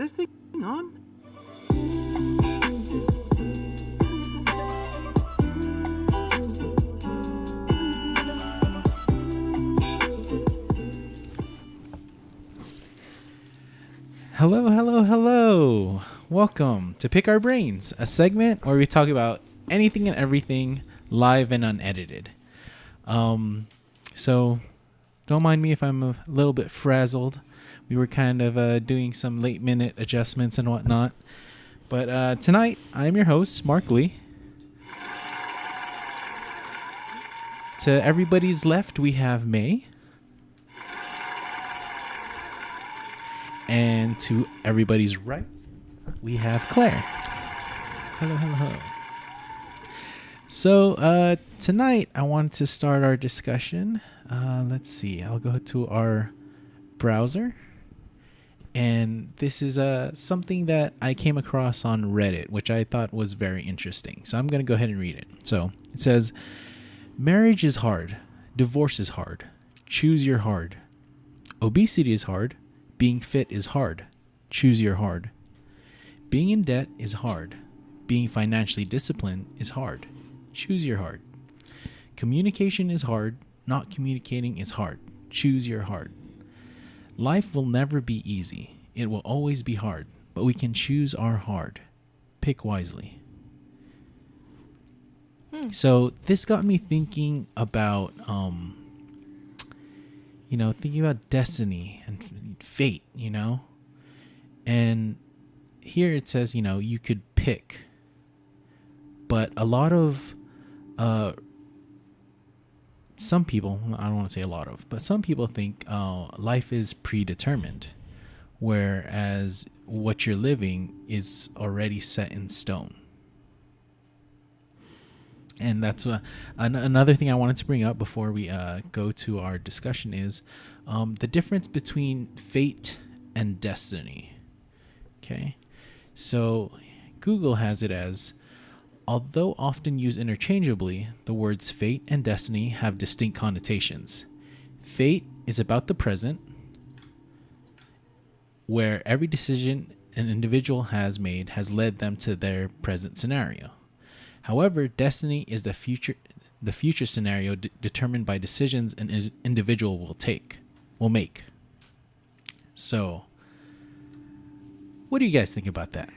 this thing on? Hello, hello, hello. Welcome to Pick Our Brains, a segment where we talk about anything and everything live and unedited. So don't mind me if I'm a little bit frazzled. We were kind of doing some late minute adjustments and whatnot. But tonight, I'm your host, Mark Lee. To everybody's left, we have May. And to everybody's right, we have Claire. Hello, hello, hello. So tonight, I wanted to start our discussion. Let's see. I'll go to our browser. And this is something that I came across on Reddit, which I thought was very interesting. So I'm going to go ahead and read it. So it says, marriage is hard. Divorce is hard. Choose your hard. Obesity is hard. Being fit is hard. Choose your hard. Being in debt is hard. Being financially disciplined is hard. Choose your hard. Communication is hard. Not communicating is hard. Choose your hard. Life will never be easy. It will always be hard, but we can choose our hard. Pick wisely. So this got me thinking about, thinking about destiny and fate, and here it says, you could pick, but a lot of, some people, I don't want to say a lot of, but some people think life is predetermined, whereas what you're living is already set in stone. And that's another thing I wanted to bring up before we go to our discussion is the difference between fate and destiny. Okay, so Google has it as, although often used interchangeably, the words fate and destiny have distinct connotations. Fate is about the present, where every decision an individual has made has led them to their present scenario. However, destiny is the future scenario determined by decisions an individual will make. So, what do you guys think about that?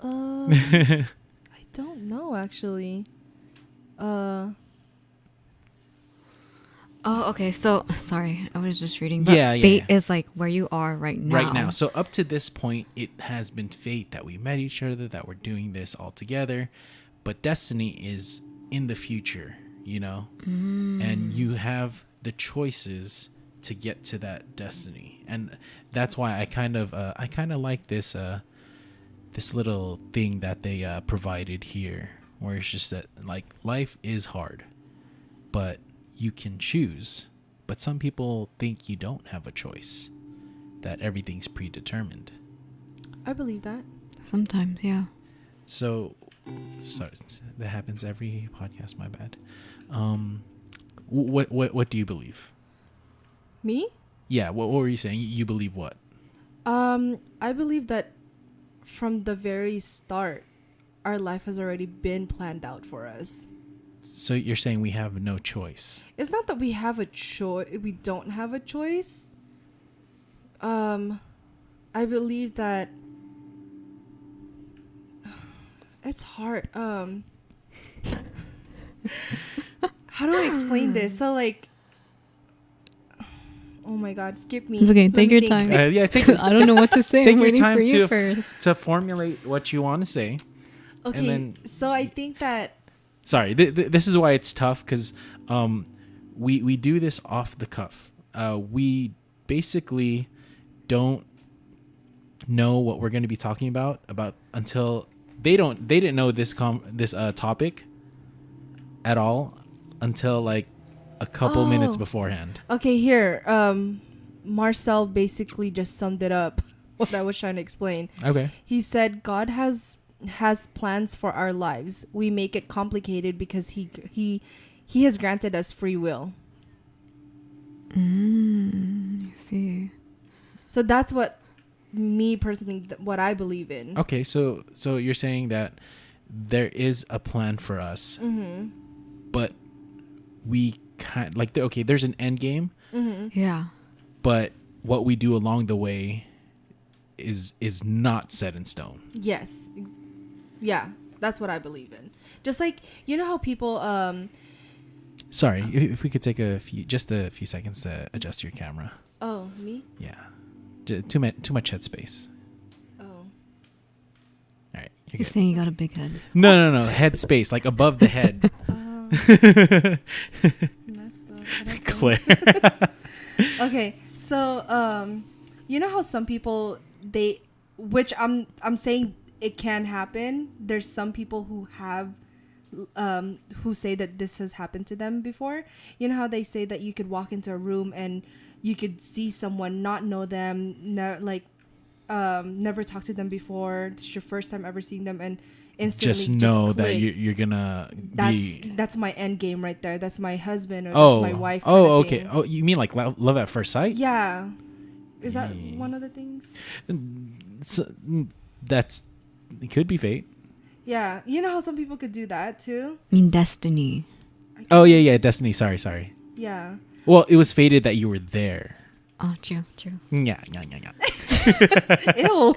I don't know, actually. Oh, okay. So, sorry, I was just reading. But fate is like where you are right now. Right now. So up to this point, it has been fate that we met each other, that we're doing this all together. But destiny is in the future, and you have the choices to get to that destiny. And that's why I kind of like this little thing that they provided here, where it's just that, like, life is hard, but you can choose. But some people think you don't have a choice, that everything's predetermined. I believe that. Sometimes, yeah. So, sorry, that happens every podcast, my bad. What do you believe? Me? Yeah, what were you saying? You believe what? I believe that from the very start, our life has already been planned out for us. So you're saying we have no choice? It's not that we have a choice. We don't have a choice. I believe that it's hard. How do I explain this? So, like, oh my God, skip me. It's okay. Take your time. I don't know what to say. Take your time to formulate what you want to say. Okay, and then, so I think that. Sorry, this is why it's tough, because we do this off the cuff. We basically don't know what we're going to be talking about until they didn't know this topic at all until like a couple minutes beforehand. Okay, here, Marcel basically just summed it up what I was trying to explain. Okay. He said God has plans for our lives. We make it complicated because he has granted us free will. I see. So that's what me personally, what I believe in. Okay, so you're saying that there is a plan for us, but we okay, there's an end game, Yeah. but what we do along the way is not set in stone. Yes. Yeah, that's what I believe in. Just like, you know how people Sorry, if we could take a few seconds to adjust your camera. Oh, me? Yeah. Too much headspace. Oh. All right. You're saying you got a big head. No. Headspace, like above the head. Messed up. Claire. Okay, so you know how some people which I'm saying it can happen. There's some people who have who say that this has happened to them before. You know how they say that you could walk into a room and you could see someone, not know them, never talked to them before. It's your first time ever seeing them, and instantly just know click. that you're gonna that's my end game right there. That's my husband or that's my wife. Oh, okay. Thing. Oh, you mean like love at first sight? Yeah. Is that one of the things? So, it could be fate. Yeah. You know how some people could do that too? I mean, destiny. Oh, yeah. Destiny. Sorry. Yeah. Well, it was fated that you were there. Oh, true. Yeah. Ew.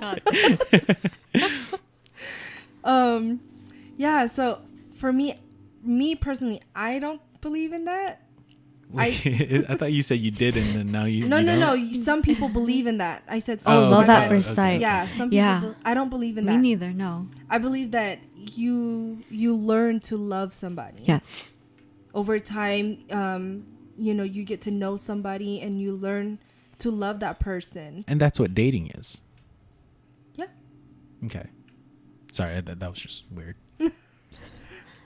Yeah, so for me personally, I don't believe in that. I thought you said you did, and then now you. No. Some people believe in that. I said. Love at first sight. Yeah, some people. I don't believe in that. Me neither. No. I believe that you learn to love somebody. Yes. Over time, you get to know somebody, and you learn to love that person. And that's what dating is. Yeah. Okay. Sorry, that was just weird.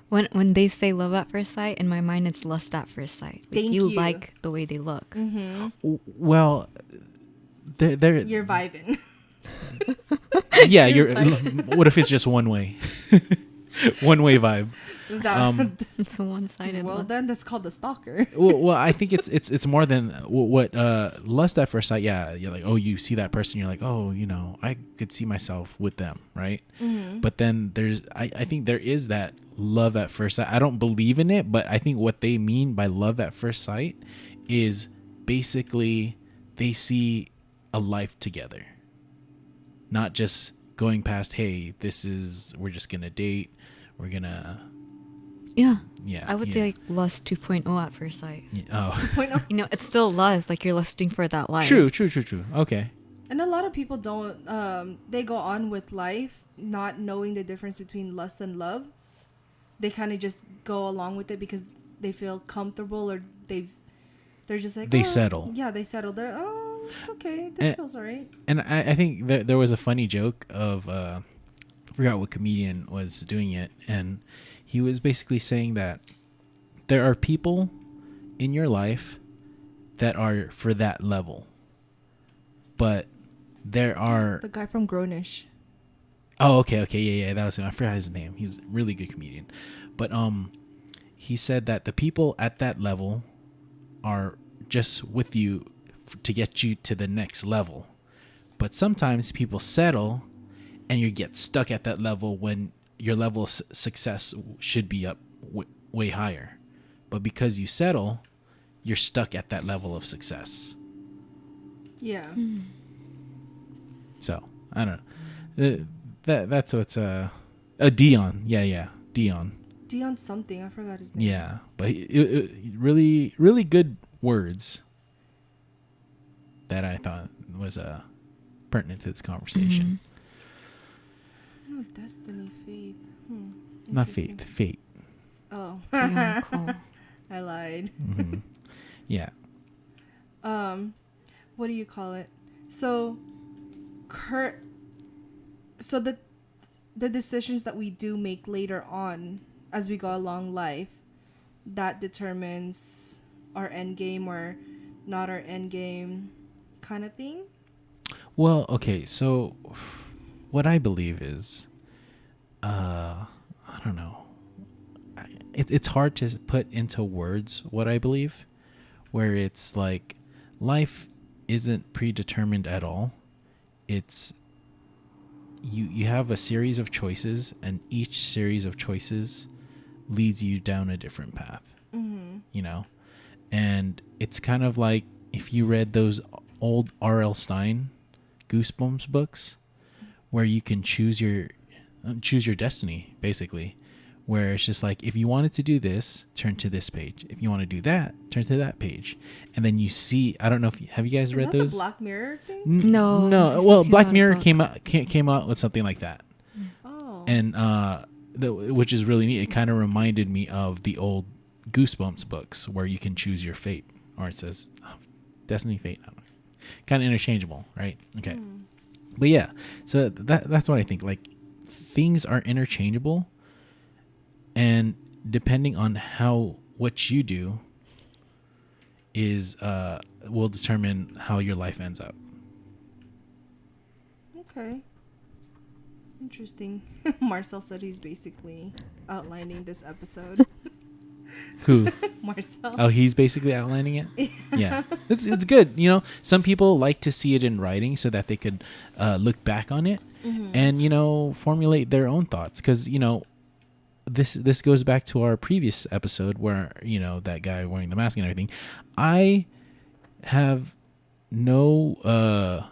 When they say love at first sight, in my mind it's lust at first sight. Like, Thank you. like the way they look. Mm-hmm. Well, they're you're vibing. Yeah, what if it's just one way? One way vibe. It's a one-sided. Well, look. then that's called the stalker. well, I think it's more than what lust at first sight. Yeah, you're like, oh, you see that person, you're like, oh, I could see myself with them, right? Mm-hmm. But then I think there is that love at first sight. I don't believe in it, but I think what they mean by love at first sight is basically they see a life together, not just going past, hey, we're just gonna date, we're gonna. Yeah. Yeah. I would say like lust 2.0 at first sight. Yeah. Oh. 2.0. It's still lust. Like you're lusting for that life. True. Okay. And a lot of people don't. They go on with life not knowing the difference between lust and love. They kind of just go along with it because they feel comfortable, or they're just like they settle. Yeah, they settle. They're okay. This feels alright. And I think that there was a funny joke of I forgot what comedian was doing it, and he was basically saying that there are people in your life that are for that level, but there are the guy from Grownish. Oh, okay, yeah, that was him. I forgot his name. He's a really good comedian, but he said that the people at that level are just with you to get you to the next level, but sometimes people settle, and you get stuck at that level when your level of success should be up way higher, but because you settle, you're stuck at that level of success. Yeah. So I don't know. That's what's a Dion. Yeah, Dion. Dion something. I forgot his name. Yeah, but it really, really good words that I thought was pertinent to this conversation. Oh, destiny, faith. Not faith, fate. Oh. I lied. Mm-hmm. Yeah. What do you call it? So the decisions that we do make later on as we go along life, that determines our end game or not our end game kind of thing. Well, okay, so what I believe is, I don't know. It's hard to put into words what I believe, where it's like life isn't predetermined at all. it's you have a series of choices, and each series of choices leads you down a different path. You know, and it's kind of like if you read those old R.L. Stine Goosebumps books, where you can choose your destiny, basically, where it's just like, if you wanted to do this, turn to this page. If you want to do that, turn to that page. And then you see, I don't know if have you guys read those? The Black Mirror thing? No. Well, Black Mirror came out with something like that. Oh. And which is really neat. It kind of reminded me of the old Goosebumps books, where you can choose your fate, or it says destiny, fate. I don't know. Kind of interchangeable, right? Okay. But yeah, so that's what I think. Like, things are interchangeable, and depending on what you do is will determine how your life ends up. Okay. Interesting. Marcel said he's basically outlining this episode. Who? Marcel. Oh, he's basically outlining it? Yeah. It's good. You know, some people like to see it in writing so that they could look back on it and, you know, formulate their own thoughts. Because, you know, this goes back to our previous episode where, you know, that guy wearing the mask and everything. I have no...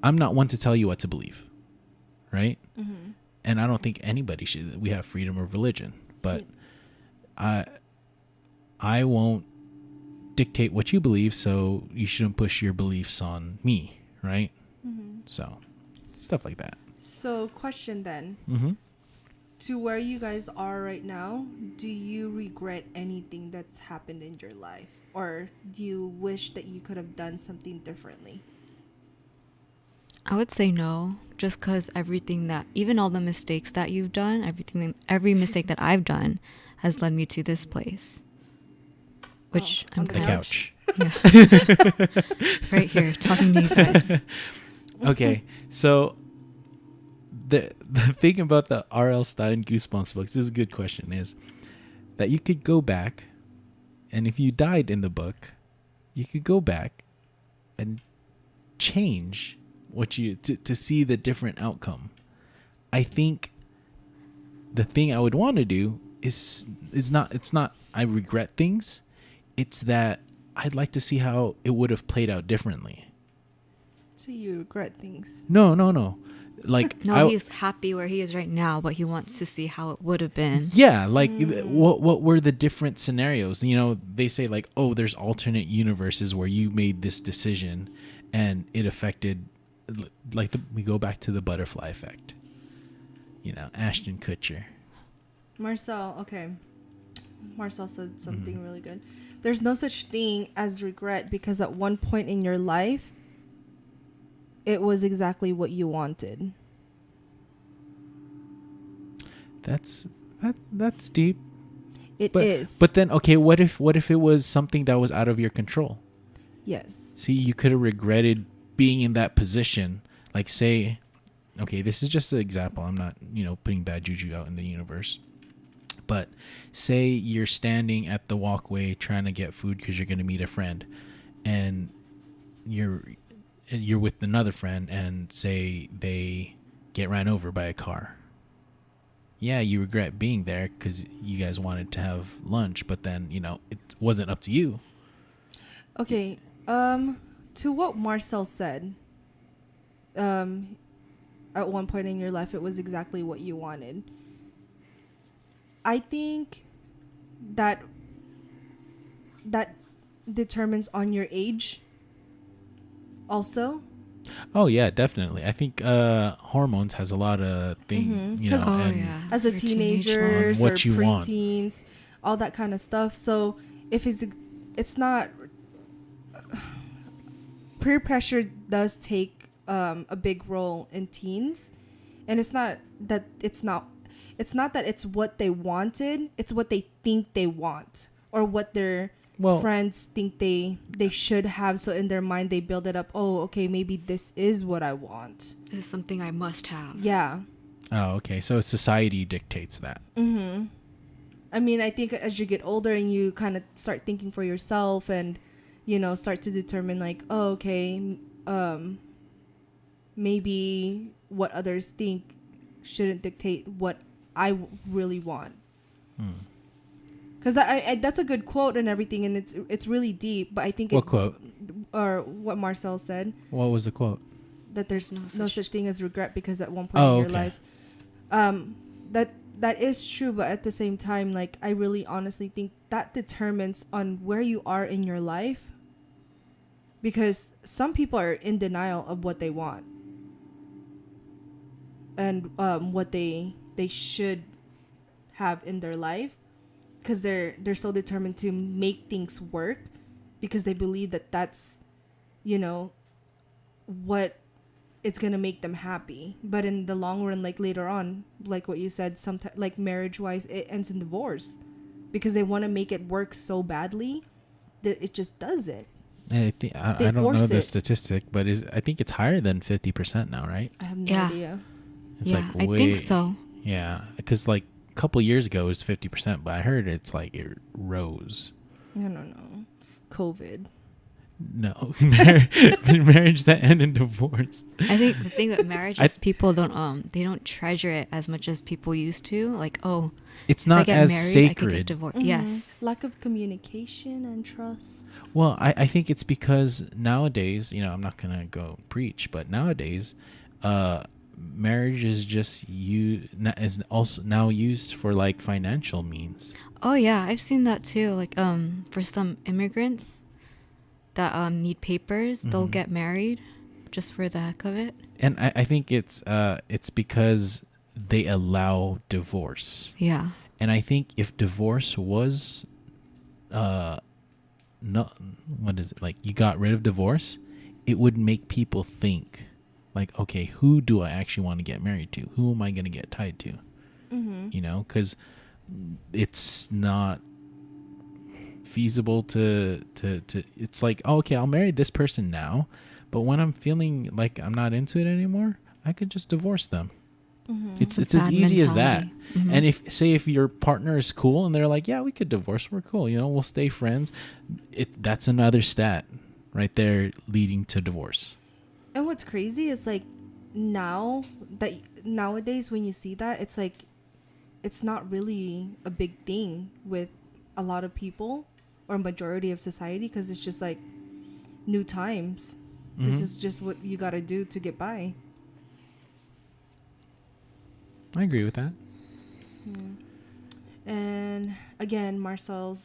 I'm not one to tell you what to believe, right? And I don't think anybody should. We have freedom of religion, but I won't dictate what you believe, so you shouldn't push your beliefs on me, right? So, stuff like that. So, question then. To where you guys are right now, do you regret anything that's happened in your life? Or do you wish that you could have done something differently? I would say no, just because everything that, even all the mistakes that you've done, every mistake that I've done has led me to this place. Which I'm the couch. Right here, talking to you guys. Okay, so the thing about the R.L. Stine Goosebumps books, this is a good question, is that you could go back, and if you died in the book, you could go back and change what you to see the different outcome. I think the thing I would want to do is not I regret things. It's that I'd like to see how it would have played out differently. So you regret things? No. Like, no, he's happy where he is right now, but he wants to see how it would have been. Yeah, like what were the different scenarios? You know, they say like, oh, there's alternate universes where you made this decision and it affected, like we go back to the butterfly effect. You know, Ashton Kutcher. Marcel, okay. Marcel said something really good. There's no such thing as regret because at one point in your life, it was exactly what you wanted. That's deep. It is. But then, okay, what if it was something that was out of your control? Yes. See, you could have regretted being in that position. Like, say, okay, this is just an example. I'm not, putting bad juju out in the universe. But say you're standing at the walkway trying to get food because you're going to meet a friend, and you're with another friend, and say they get ran over by a car. Yeah, you regret being there because you guys wanted to have lunch, but then, it wasn't up to you. Okay. To what Marcel said, at one point in your life, it was exactly what you wanted. I think that determines on your age also. Oh yeah, definitely. I think hormones has a lot of things, as a teenagers or what you preteens, all that kind of stuff. So if it's not peer pressure does take a big role in teens, and it's not that it's what they wanted, it's what they think they want or what their friends think they should have. So in their mind they build it up. Oh, okay, maybe this is what I want. This is something I must have. Yeah. Oh, okay. So society dictates that. Mm-hmm. I mean, I think as you get older and you kind of start thinking for yourself and, start to determine like, oh, okay, maybe what others think shouldn't dictate what I really want. Because that's a good quote and everything, and it's really deep. But I think What quote? Or what Marcel said, What was the quote? that there's no such thing as regret, because at one point Oh, in your okay. life, that is true. But at the same time, like, I really honestly think that determines on where you are in your life, because some people are in denial of what they want and what they should have in their life, because they're so determined to make things work, because they believe that that's, you know, what it's gonna make them happy. But in the long run, like later on, like what you said, sometimes, like marriage wise, it ends in divorce, because they want to make it work so badly that it just doesn't. I They don't know force the it. statistic, but I think it's higher than 50% now, right? I have no Yeah. idea. It's yeah, like I think so. Yeah, because like a couple years ago it was 50%, but I heard it's like it rose. I don't know. COVID. No, marriage that end in divorce. I think the thing with marriage I- is people don't they don't treasure it as much as people used to. Like, oh, It's if I not get as married, I could get sacred. divorced. Mhm. Yes. Lack of communication and trust. Well, I think it's because nowadays, I'm not gonna go preach, but nowadays, marriage is just is also now used for like financial means. Oh yeah, I've seen that too. Like for some immigrants that need papers, they'll Mhm. get married just for the heck of it. And I think it's because they allow divorce. Yeah. And I think if divorce was no, what is it, like you got rid of divorce, it would make people think like, okay, who do I actually want to get married to? Who am I going to get tied to? Mm-hmm. Because it's not feasible to it's like, oh, okay, I'll marry this person now, but when I'm feeling like I'm not into it anymore, I could just divorce them. Mm-hmm. It's a as bad easy as that. mentality. Mhm. And if your partner is cool and they're like, yeah, we could divorce, we're cool, we'll stay friends, that's another stat right there leading to divorce. And what's crazy is like nowadays when you see that, it's like it's not really a big thing with a lot of people or majority of society, because it's just like new times. This Mhm. is just what you got to do to get by. I agree with that. And again, Marcel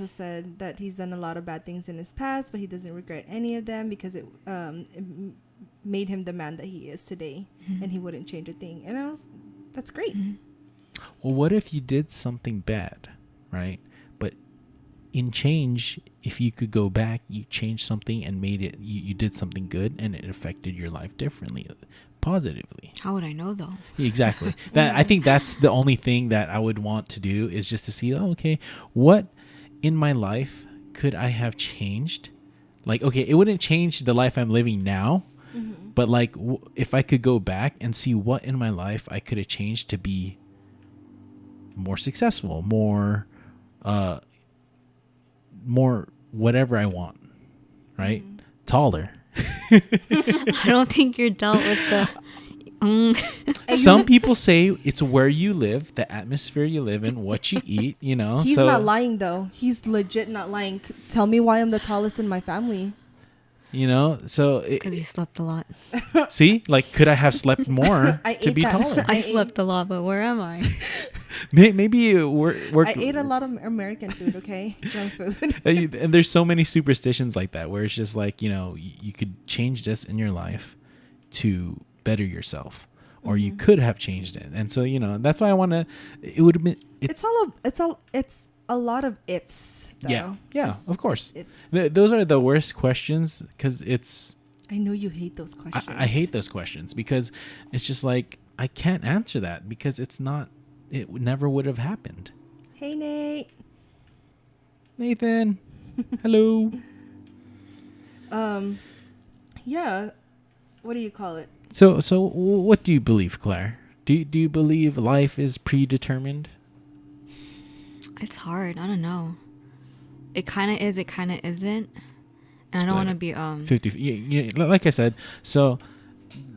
said that he's done a lot of bad things in his past, but he doesn't regret any of them, because it made him the man that he is today, and he wouldn't change a thing. And that's great. Well, what if you did something bad, right? But in change, if you could go back, you changed something and made it, you did something good, and it affected your life differently, positively. How would I know though? Exactly. That I think that's the only thing that I would want to do, is just to see, oh, okay, what in my life could I have changed? Like, okay, it wouldn't change the life I'm living now, but like if I could go back and see what in my life I could have changed to be more successful, more whatever I want, right? Taller. I don't think you're dealt with the. Some people say it's where you live, the atmosphere you live in, what you eat, He's so, not lying though. He's legit not lying. Tell me why I'm the tallest in my family. So Because you slept a lot. see, like, could I have slept more I to ate be that. taller? I slept a lot, but where am I? Maybe we're I ate a lot of American food, okay? Junk food. and there's so many superstitions like that where it's just like, you could change this in your life to better yourself, or you could have changed it. And so, that's why I want to, it would have been, It's a lot of ifs. Though. yeah, Just of course. ifs. Those are the worst questions, because it's, I know you hate those questions. I hate those questions, because it's just like, I can't answer that, because it never would have happened. Hey, Nate. Nathan, hello. Yeah. What do you call it? So what do you believe, Claire? Do you believe life is predetermined? It's hard. I don't know. It kind of is. It kind of isn't. And I don't want to Split be 50. Like I said. So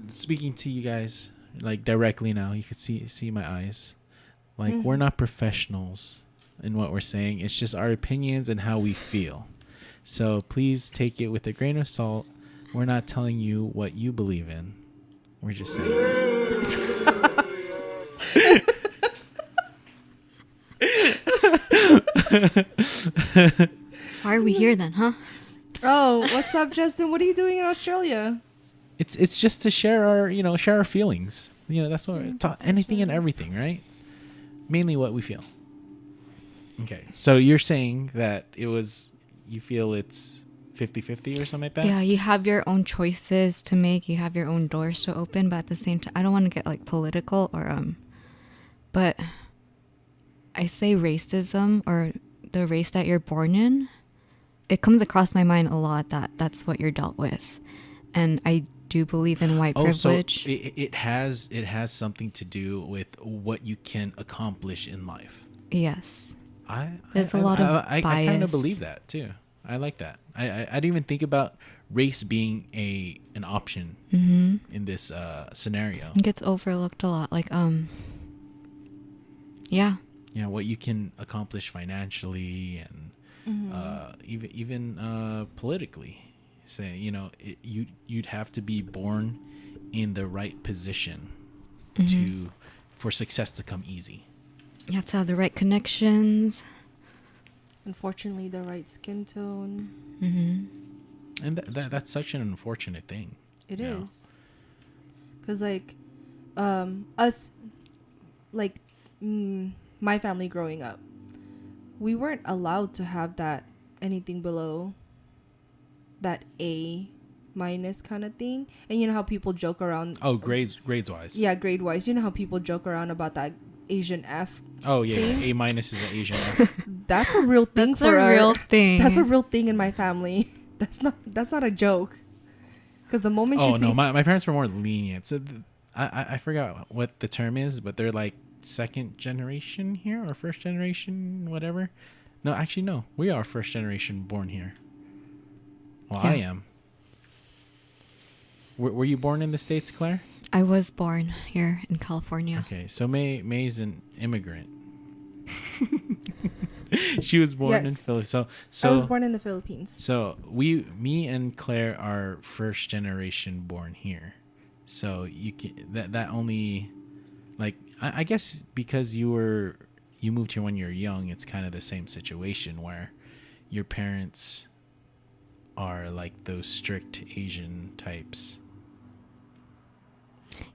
speaking to you guys like directly now, you could see my eyes. Like we're not professionals in what we're saying. It's just our opinions and how we feel. So please take it with a grain of salt. We're not telling you what you believe in. We're just saying. Why are we here then, huh? Oh, what's up, Justin? What are you doing in Australia? It's just to share our feelings. That's what we're anything and everything, right? Mainly what we feel. Okay. So you're saying that you feel it's 50-50 or something like that? Yeah, you have your own choices to make. You have your own doors to open, but at the same time, I don't want to get like political but I say racism or the race that you're born in, it comes across my mind a lot that that's what you're dealt with. And I do believe in white privilege. So it has something to do with what you can accomplish in life. Yes. There's a lot of I bias. kind of believe that too. I like that. I didn't even think about race being an option in this scenario. It gets overlooked a lot. Like yeah. Yeah, what you can accomplish financially and even politically. Say, you'd have to be born in the right position for success to come easy. You have to have the right connections. Unfortunately, the right skin tone. And that's such an unfortunate thing. It is. Because, like, us, like, my family growing up, we weren't allowed to have that anything below that A- kind of thing. And you know how people joke around. Oh, grades wise. Yeah, grade wise. You know how people joke around about that Asian F. Oh yeah, thing? A- is an Asian F. That's a real thing. That's a real thing. That's a real thing in my family. That's not a joke. Because the moment you see. Oh no, my parents were more lenient. So I forgot what the term is, but they're like second generation here or first generation, whatever. No, actually no, we are first generation born here. Well, yeah. I am. Were you born in the States, Claire? I was born here in California. Okay, so May's an immigrant. She was born in Philly. So I was born in the Philippines. So me and Claire are first generation born here. So you can that only, like, I guess because you moved here when you're young, it's kind of the same situation where your parents are like those strict Asian types.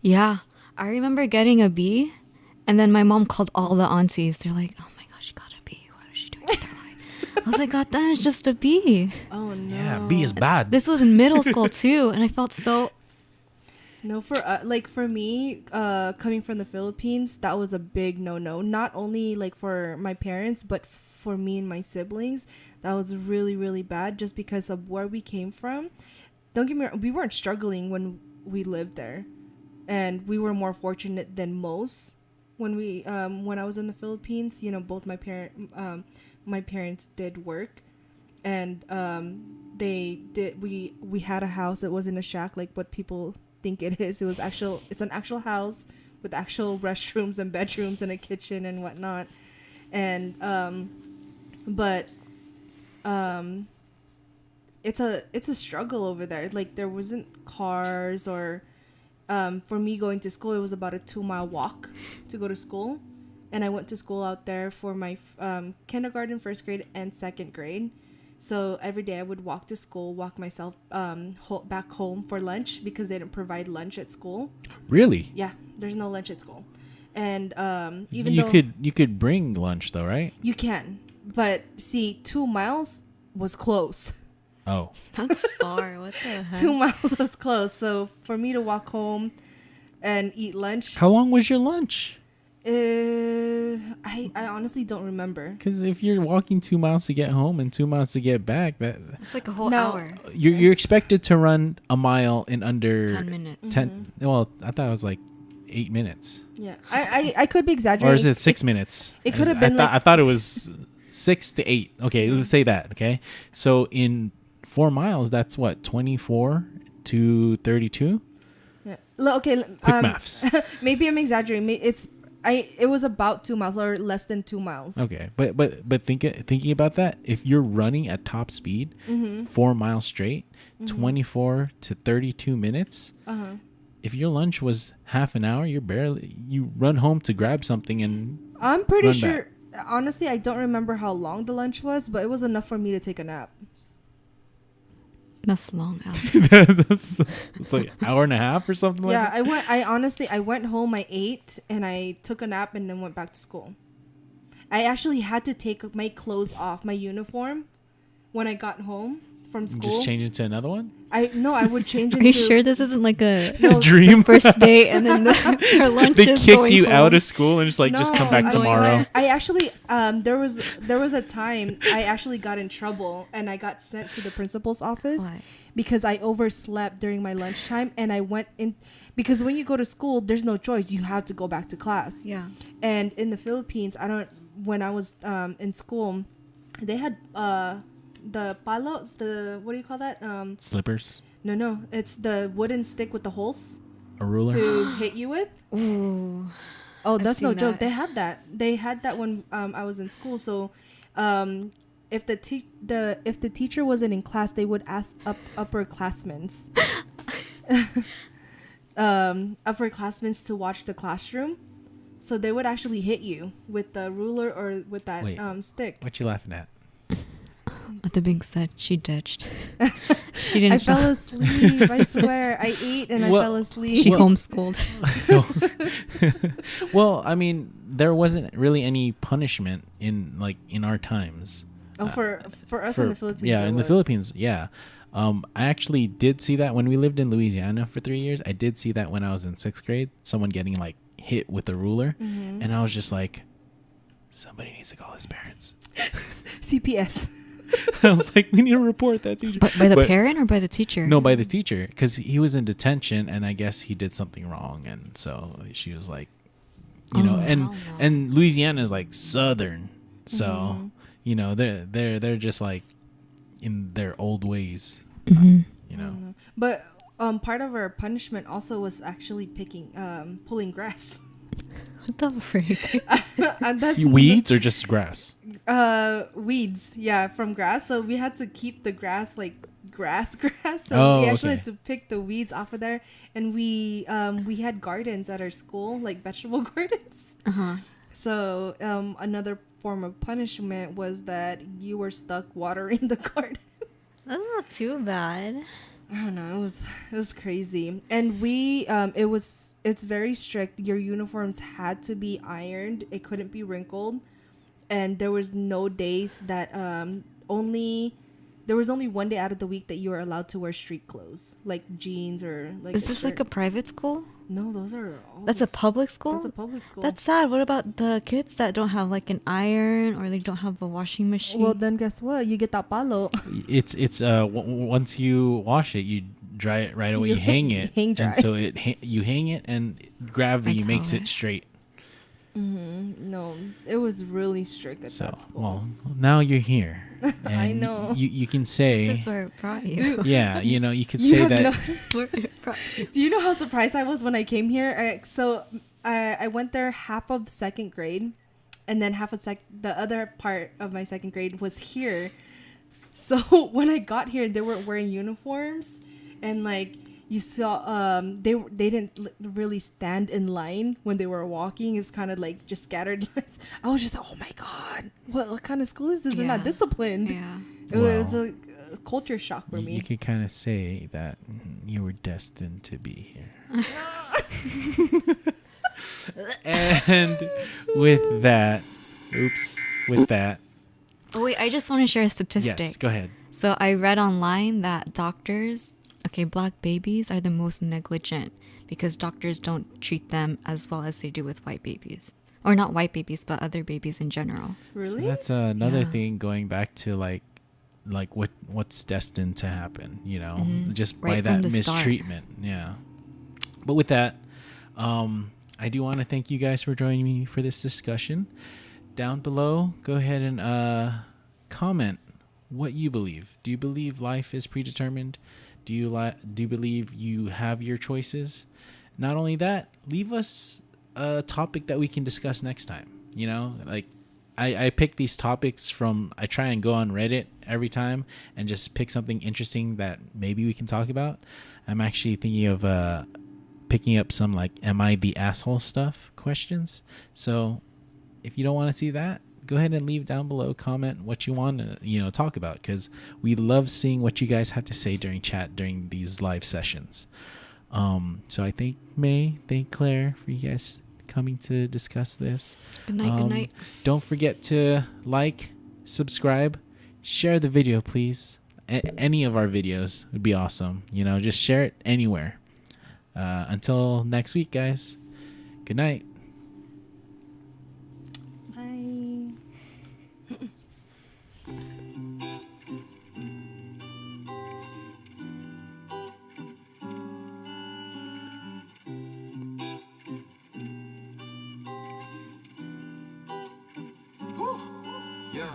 Yeah. I remember getting a B, and then my mom called all the aunties. They're like, oh my gosh, she got a B. What is she doing with her life? I was like, God, that is just a B. Oh, no. Yeah, B is bad. This was in middle school, too, and I felt so... No, for me, coming from the Philippines, that was a big no-no. Not only, like, for my parents, but for me and my siblings. That was really, really bad just because of where we came from. Don't get me wrong, we weren't struggling when we lived there. And we were more fortunate than most when I was in the Philippines. You know, both my parents did work, and we had a house. It wasn't a shack like what people think it is. It's an actual house with actual restrooms and bedrooms and a kitchen and whatnot. And it's a struggle over there. Like, there wasn't cars or. For me going to school, it was about a 2-mile walk to go to school. And I went to school out there for my kindergarten, first grade, and second grade. So every day I would walk to school, walk myself back home for lunch because they didn't provide lunch at school. Really? Yeah, there's no lunch at school. And even you though... You could bring lunch though, right? You can. But see, 2 miles was close. Oh. That's far. What the heck? 2 miles was close. So for me to walk home and eat lunch. How long was your lunch? I honestly don't remember. Because if you're walking 2 miles to get home and 2 miles to get back, it's like a whole hour. You're expected to run a mile in under 10 minutes. 10. Well, I thought it was like 8 minutes. Yeah, I could be exaggerating. Or is it 6 minutes? It could have been. I thought it was 6 to 8. Okay, let's say that. Okay, so in 4 miles, that's what, 24 to 32? Yeah. Okay. Quick maths. Maybe I'm exaggerating. It was about 2 miles or less than 2 miles. Okay, but thinking about that, if you're running at top speed, 4 miles straight, 24 to 32 minutes. If your lunch was half an hour, you run home to grab something and I'm pretty run sure. back. Honestly, I don't remember how long the lunch was, but it was enough for me to take a nap. That's long out. It's like an hour and a half or something like that. I went home, I ate, and I took a nap and then went back to school. I actually had to take my clothes off, my uniform, when I got home from school. Just change it to another one? I would change it Are you to... sure this isn't like a dream? first date and then your lunch They is kicked going you home? out of school and just come back I tomorrow. swear. I actually there was a time I actually got in trouble and I got sent to the principal's office. Why? Because I overslept during my lunchtime and I went in because when you go to school there's no choice, you have to go back to class. Yeah. And in the Philippines, when I was in school, they had the palos, what do you call that? Slippers? No, it's the wooden stick with the holes A ruler? to hit you with. Ooh. Oh, I've that's no seen joke. that. They had that. They had that when I was in school. So, if the teacher wasn't in class, they would ask upperclassmen, upperclassmen to watch the classroom. So they would actually hit you with the ruler or with that stick. What you laughing at? At the being said, she ditched. She didn't. I fell asleep. I swear, I ate and I fell asleep. She homeschooled. Well, I mean, there wasn't really any punishment in our times. Oh, for us in the Philippines. Yeah, there in the was. Philippines, yeah. I actually did see that when we lived in Louisiana for 3 years. I did see that when I was in 6th grade, someone getting like hit with a ruler, and I was just like, somebody needs to call his parents. CPS. I was like, we need to report that teacher. By the parent or by the teacher? No, by the teacher, because he was in detention, and I guess he did something wrong, and so she was like, and Louisiana is like southern, so they're just like in their old ways, But part of our punishment also was actually pulling grass. What the freak? And that's weeds or just grass? Weeds, yeah, from grass. So we had to keep the grass like grass. So we actually had to pick the weeds off of there. And we had gardens at our school, like vegetable gardens. So another form of punishment was that you were stuck watering the garden. That's not too bad. I don't know. It was crazy. And it's very strict. Your uniforms had to be ironed. It couldn't be wrinkled. And there was no days that there was only one day out of the week that you were allowed to wear street clothes, like jeans or like. Is this like a private school? No, those are. That's a public school? That's a public school. That's sad. What about the kids that don't have like an iron or they don't have a washing machine? Well, then guess what? You get that palo. It's once you wash it, you dry it right away. You hang it, hang dry. and so you hang it, and gravity makes it straight. No, it was really strict at that school. Well, now you're here. And I know. You can say. This is where it brought you. Yeah, you could say that. This is where it brought you. Do you know how surprised I was when I came here? I went there half of 2nd grade, and then the other part of my 2nd grade was here. So when I got here, they weren't wearing uniforms, and like you saw, they didn't really stand in line when they were walking. It was kind of like just scattered. I was just, oh my god, what kind of school is this? They're not disciplined. Yeah, it was a culture shock for me. You could kind of say that you were destined to be here. And with that. Oh wait, I just want to share a statistic. Yes, go ahead. So I read online that black babies are the most negligent because doctors don't treat them as well as they do with white babies. Or not white babies, but other babies in general. Really? So that's another thing going back to like what's destined to happen, just Right by from that the start. mistreatment. Yeah. But with that, I do want to thank you guys for joining me for this discussion. Down below, go ahead and comment what you believe. Do you believe life is predetermined? Do you believe you have your choices? Not only that, leave us a topic that we can discuss next time. You know, like I pick these topics from, I try and go on Reddit every time and just pick something interesting that maybe we can talk about. I'm actually thinking of picking up some like, am I the asshole stuff questions. So if you don't want to see that, go ahead and leave down below, comment what you want to, talk about, because we love seeing what you guys have to say during chat during these live sessions. So I thank Claire for you guys coming to discuss this. Good night. Good night. Don't forget to like, subscribe, share the video, please. Any of our videos would be awesome. Just share it anywhere. Until next week, guys. Good night. Bye. Yeah.